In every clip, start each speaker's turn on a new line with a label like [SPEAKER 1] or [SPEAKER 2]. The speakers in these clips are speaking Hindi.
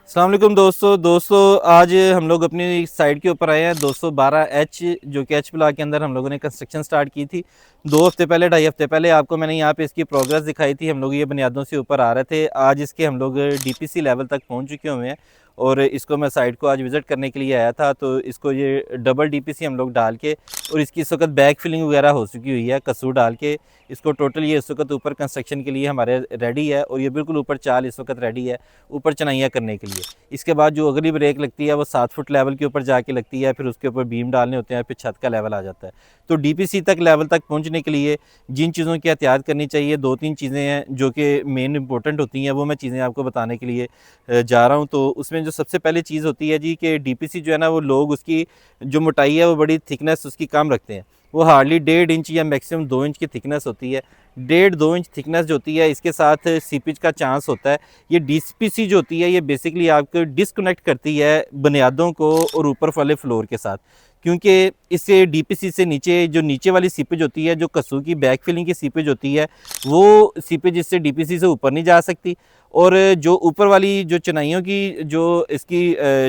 [SPEAKER 1] अस्सलाम वालेकुम दोस्तों आज हम लोग अपनी साइट के ऊपर आए हैं 212H जो कि एच ब्लॉक के अंदर हम लोगों ने कंस्ट्रक्शन स्टार्ट की थी 2 हफ्ते पहले 2.5 हफ्ते पहले। आपको मैंने यहाँ पे इसकी प्रोग्रेस दिखाई थी। हम लोग ये बुनियादों से ऊपर आ रहे थे। आज इसके हम लोग डीपीसी लेवल तक पहुँच चुके हुए हैं और इसको मैं साइट को आज विज़िट करने के लिए आया था। तो इसको ये डबल डीपीसी हम लोग डाल के और इसकी इस वक्त बैक फिलिंग वगैरह हो चुकी हुई है। कसूर डाल के इसको टोटल ये इस वक्त ऊपर कंस्ट्रक्शन के लिए हमारे रेडी है और ये बिल्कुल ऊपर चाल इस वक्त रेडी है ऊपर चनाइयाँ करने के लिए। इसके बाद जो अगली ब्रेक लगती है वो 7 फुट लेवल के ऊपर जाके लगती है, फिर उसके ऊपर बीम डालने होते हैं, फिर छत का लेवल आ जाता है। तो डीपीसी तक लेवल तक पहुंचने के लिए जिन चीज़ों की एहतियात करनी चाहिए 2-3 चीज़ें हैं जो कि मेन इंपॉर्टेंट होती हैं, वो मैं चीज़ें आपको बताने के लिए जा रहा हूँ। तो उसमें जो सबसे पहले चीज़ होती है जी कि डीपीसी जो है ना, वो लोग उसकी जो मोटाई है वो बड़ी थिकनेस उसकी कम रखते हैं। वो हार्डली 1.5 इंच या मैक्सिमम 2 इंच की थिकनेस होती है। 1.5-2 इंच थिकनेस जो होती है इसके साथ सीपेज का चांस होता है। ये डीपीसी जो होती है ये बेसिकली आपको डिस्कनेक्ट करती है बुनियादों को और ऊपर वाले फ्लोर के साथ, क्योंकि इससे डीपीसी से नीचे जो नीचे वाली सीपेज होती है, जो कसूर की बैक फिलिंग की सीपेज होती है, वो सीपेज इससे डीपीसी से ऊपर नहीं जा सकती। और जो ऊपर वाली जो चनाइयों की जो इसकी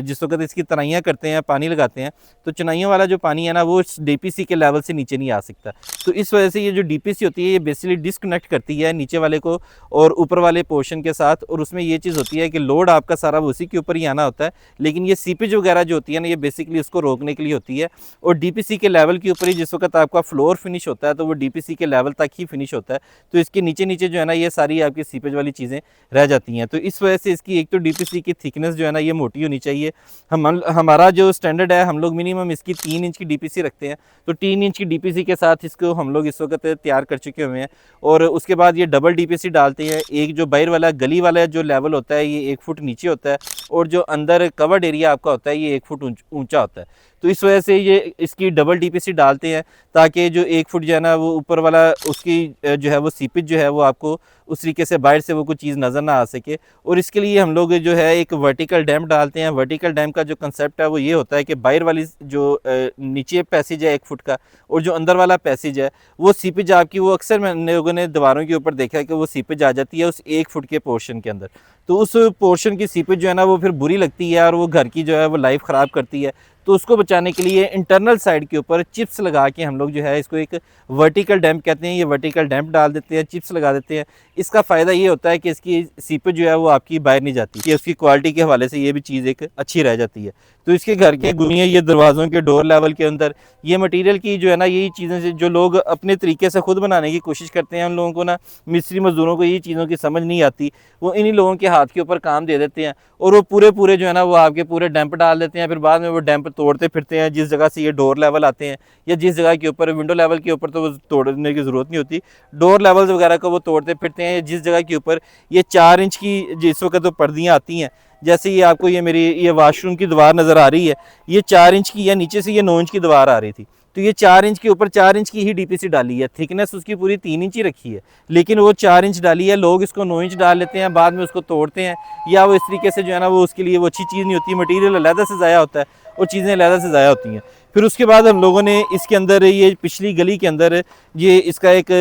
[SPEAKER 1] जिस वक्त इसकी तनाइयाँ करते हैं, पानी लगाते हैं, तो चनाइयों वाला जो पानी है ना वो डीपीसी के लेवल से नीचे नहीं आ सकता। तो इस वजह से ये जो डीपीसी होती है ये बेसिकली डिस्कनेक्ट करती है नीचे वाले को और ऊपर वाले पोर्शन के साथ। और उसमें ये चीज़ होती है कि लोड आपका सारा उसी के ऊपर ही आना होता है, लेकिन ये सीपेज वगैरह जो होती है ना ये बेसिकली उसको रोकने के लिए होती है। और डीपीसी के लेवल के ऊपर ही जिस वक्त आपका फ्लोर फिनिश होता है तो वो डीपीसी के लेवल तक ही फिनिश होता है। तो इसके नीचे नीचे जो है ना ये सारी आपकी सीपेज वाली चीज़ें रह जाती हैं। तो इस वजह से इसकी एक तो डीपीसी की थिकनेस जो है ना ये मोटी होनी चाहिए। हमारा जो स्टैंडर्ड है, हम लोग मिनिमम इसकी 3 इंच की डीपीसी रखते हैं। तो 3 इंच की डीपीसी के साथ इसको हम लोग इस वक्त तैयार कर चुके हुए हैं। और उसके बाद ये डबल डीपीसी डालते हैं। एक जो बाहर वाला गली वाला जो लेवल होता है ये 1 फुट नीचे होता है और जो अंदर कवर्ड एरिया आपका होता है ये 1 फुट ऊंचा होता है। तो इस वजह से ये इसकी डबल डीपीसी डालते हैं ताकि जो 1 फुट जो है ना वो ऊपर वाला उसकी जो है वो सीपेज जो है वो आपको उस तरीके से बाहर से वो कोई चीज़ नज़र ना आ सके। और इसके लिए हम लोग जो है एक वर्टिकल डैम डालते हैं। वर्टिकल डैम का जो कंसेप्ट है वो ये होता है कि बाहर वाली जो नीचे पैसेज है 1 फुट का और जो अंदर वाला पैसेज है वो सीपेज आपकी, वो अक्सर मैंने लोगों ने दीवारों के ऊपर देखा है कि वो सीपेज आ जाती है उस 1 फुट के पोर्शन के अंदर। तो उस पोर्शन की सीपेज जो है ना वो फिर बुरी लगती है और वो घर की जो है वो लाइफ ख़राब करती है। तो उसको बचाने के लिए इंटरनल साइड के ऊपर चिप्स लगा के हम लोग जो है इसको एक वर्टिकल डैम्प कहते हैं, ये वर्टिकल डैम्प डाल देते हैं, चिप्स लगा देते हैं। इसका फ़ायदा ये होता है कि इसकी सीपेज जो है वो आपकी बाहर नहीं जाती, कि उसकी क्वालिटी के हवाले से ये भी चीज़ एक अच्छी रह जाती है। तो इसके घर के गुनिया ये दरवाज़ों के डोर लेवल के अंदर ये मटीरियल की जो है ना यही चीज़ें से जो लोग अपने तरीके से ख़ुद बनाने की कोशिश करते हैं, उन लोगों को ना मिस्त्री मज़दूरों को ये चीज़ों की समझ नहीं आती। वो इन्हीं लोगों के हाथ के ऊपर काम दे देते हैं और वो पूरे जो है ना वो आपके पूरे डैम्प डाल देते हैं। फिर बाद में वो डैम्प तोड़ते फिरते हैं जिस जगह से ये डोर लेवल आते हैं या जिस जगह के ऊपर विंडो लेवल के ऊपर तो वो तोड़ने की ज़रूरत नहीं होती। डोर लेवल्स वगैरह को वो तोड़ते फिरते हैं जिस जगह के ऊपर ये 4 इंच की जिस वक्त तो पर्दियाँ आती हैं। जैसे ये आपको ये मेरी ये वाशरूम की दीवार नज़र आ रही है, ये 4 इंच की, या नीचे से ये 9 इंच की दीवार आ रही थी। तो ये 4 इंच के ऊपर 4 इंच की ही डीपीसी डाली है। थिकनेस उसकी पूरी 3 इंच ही रखी है, लेकिन वो 4 इंच डाली है। लोग इसको 9 इंच डाल लेते हैं, बाद में उसको तोड़ते हैं या वो इस तरीके से जो है ना वो उसके लिए वो अच्छी चीज़ नहीं होती। मटीरियल अलहदा से ज़ाया होता है और चीज़ें अलहदा से ज़ाया होती हैं। फिर उसके बाद हम लोगों ने इसके अंदर ये पिछली गली के अंदर ये इसका एक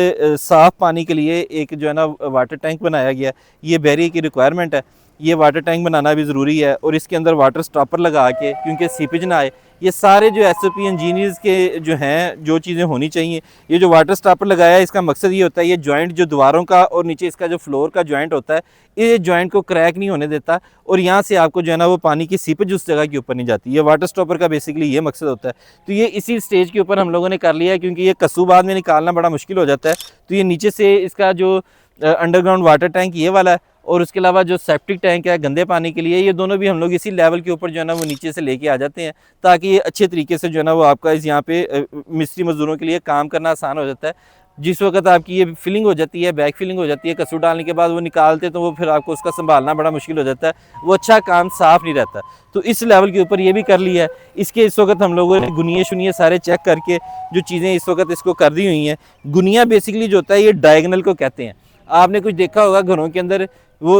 [SPEAKER 1] साफ़ पानी के लिए एक जो है ना वाटर टैंक बनाया गया। ये बैरियर की रिक्वायरमेंट है, ये वाटर टैंक बनाना भी ज़रूरी है। और इसके अंदर वाटर स्टॉपर लगा के, क्योंकि सीपेज ना आए, ये सारे जो एसओपी इंजीनियर्स के जो हैं जो चीज़ें होनी चाहिए। ये जो वाटर स्टॉपर लगाया है इसका मकसद ये होता है, ये जॉइंट जो दीवारों का और नीचे इसका जो फ्लोर का जॉइंट होता है, ये जॉइंट को क्रैक नहीं होने देता और यहाँ से आपको जो है ना वो पानी की सीपेज उस जगह के ऊपर नहीं जाती। ये वाटर स्टॉपर का बेसिकली ये मकसद होता है। तो ये इसी स्टेज के ऊपर हम लोगों ने कर लिया है, क्योंकि ये कसूर बाद में निकालना बड़ा मुश्किल हो जाता है। तो ये नीचे से इसका जो अंडरग्राउंड वाटर टैंक ये वाला है और उसके अलावा जो सेप्टिक टैंक है गंदे पानी के लिए, ये दोनों भी हम लोग इसी लेवल के ऊपर जो है ना वो नीचे से लेके आ जाते हैं, ताकि ये अच्छे तरीके से जो है ना वो आपका इस यहाँ पे मिस्त्री मजदूरों के लिए काम करना आसान हो जाता है। जिस वक्त आपकी ये फिलिंग हो जाती है, बैक फिलिंग हो जाती है, कसूर डालने के बाद वो निकालते तो वो फिर आपको उसका संभालना बड़ा मुश्किल हो जाता है, वो अच्छा काम साफ़ नहीं रहता। तो इस लेवल के ऊपर ये भी कर लिया है। इसके इस वक्त हम लोगों ने गुनिये शुनिये सारे चेक करके जो चीज़ें इस वक्त इसको कर दी हुई हैं। गुनिया बेसिकली जो होता है ये डायगनल को कहते हैं। आपने कुछ देखा होगा घरों के अंदर, वो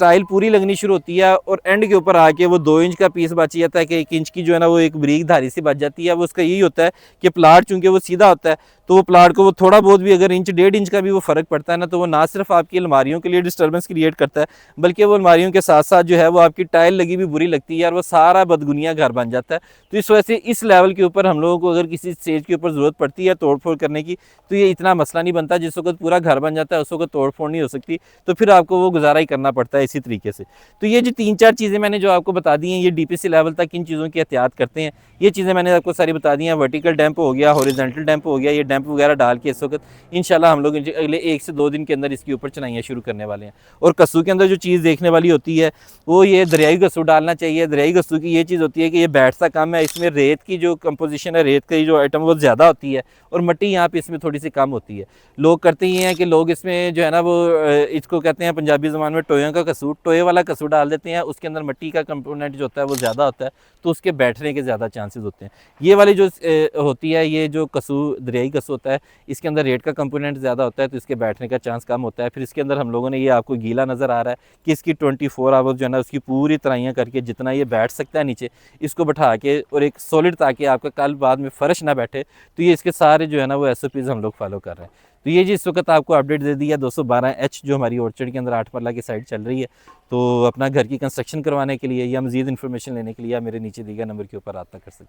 [SPEAKER 1] टाइल पूरी लगनी शुरू होती है और एंड के ऊपर आके वो 2 इंच का पीस बच जाता है कि 1 इंच की जो है ना वो एक बारीक धारी से बच जाती है। वो उसका यही होता है कि प्लाट चूँकि वो सीधा होता है तो वो प्लाट को वो थोड़ा बहुत भी अगर इंच 1.5 इंच का भी वो फ़र्क पड़ता है ना, तो वो ना सिर्फ आपकी अलमारियों के लिए डिस्टर्बेंस क्रिएट करता है, बल्कि वो अलमारियों के साथ साथ जो है वो आपकी टाइल लगी भी बुरी लगती है और वो सारा बदगुनिया घर बन जाता है। तो इस वजह से इस लेवल के ऊपर हम लोगों को अगर किसी स्टेज के ऊपर ज़रूरत पड़ती है तोड़ फोड़ करने की, तो ये इतना मसला नहीं बनता। जिस वक्त पूरा घर बन जाता है उस वक्त तोड़ फोड़ नहीं हो सकती, तो फिर आपको वो गुजारा ही करना पड़ता है इसी तरीके से। तो ये जो 3-4 चीज़ें मैंने जो आपको बता दी हैं, ये डीपीसी लेवल तक इन चीज़ों की एहतियात करते हैं। ये चीज़ें मैंने आपको सारी बता दी हैं। वर्टिकल डैम्प हो गया, हॉरिजॉन्टल डैम्प हो गया, ये डैम्प वगैरह डाल के इस वक्त इंशाल्लाह हम लोग अगले 1 से 2 दिन के अंदर इसके ऊपर चनाइयाँ शुरू करने वाले हैं। और कस्सू के अंदर जो चीज़ देखने वाली होती है वो ये दरियाई कस्सू डालना चाहिए। दरियाई कस्सू की ये चीज़ होती है कि ये बैठता कम है, इसमें रेत की जो कंपोजिशन है, रेत की जो आइटम वो ज़्यादा होती है और मिट्टी यहाँ पे इसमें थोड़ी सी कम होती है। लोग करते ही हैं कि लोग इसमें जो है ना वो इसको कहते हैं पंजाबी ज़बान में टोयों का कसूर, टोए वाला कसूर डाल देते हैं। उसके अंदर मिट्टी का कंपोनेंट जो होता है वो ज़्यादा होता है, तो उसके बैठने के ज़्यादा चांसेस होते हैं। ये वाली जो होती है, ये जो कसूर दरियाई कसूर होता है, इसके अंदर रेत का कंपोनेंट ज़्यादा होता है, तो इसके बैठने का चांस कम होता है। फिर इसके अंदर हम लोगों ने, ये आपको गीला नज़र आ रहा है कि इसकी 24 आवर्स जो है ना उसकी पूरी तराइयाँ करके जितना ये बैठ सकता है नीचे, इसको बैठा के और एक सॉलिड, ताकि आपका कल बाद में फ़र्श ना बैठे, तो ये इसके सारे जो है ना वो SOPs हम लोग फॉलो कर रहे हैं। तो ये जी इस वक्त आपको अपडेट दे दिया 212H जो हमारी ऑर्चर्ड के अंदर 8 मरला की साइड चल रही है। तो अपना घर की कंस्ट्रक्शन करवाने के लिए या मज़ीद इन्फॉर्मेशन लेने के लिए आप मेरे नीचे दिए गए नंबर के ऊपर रब्ता कर सकते हैं।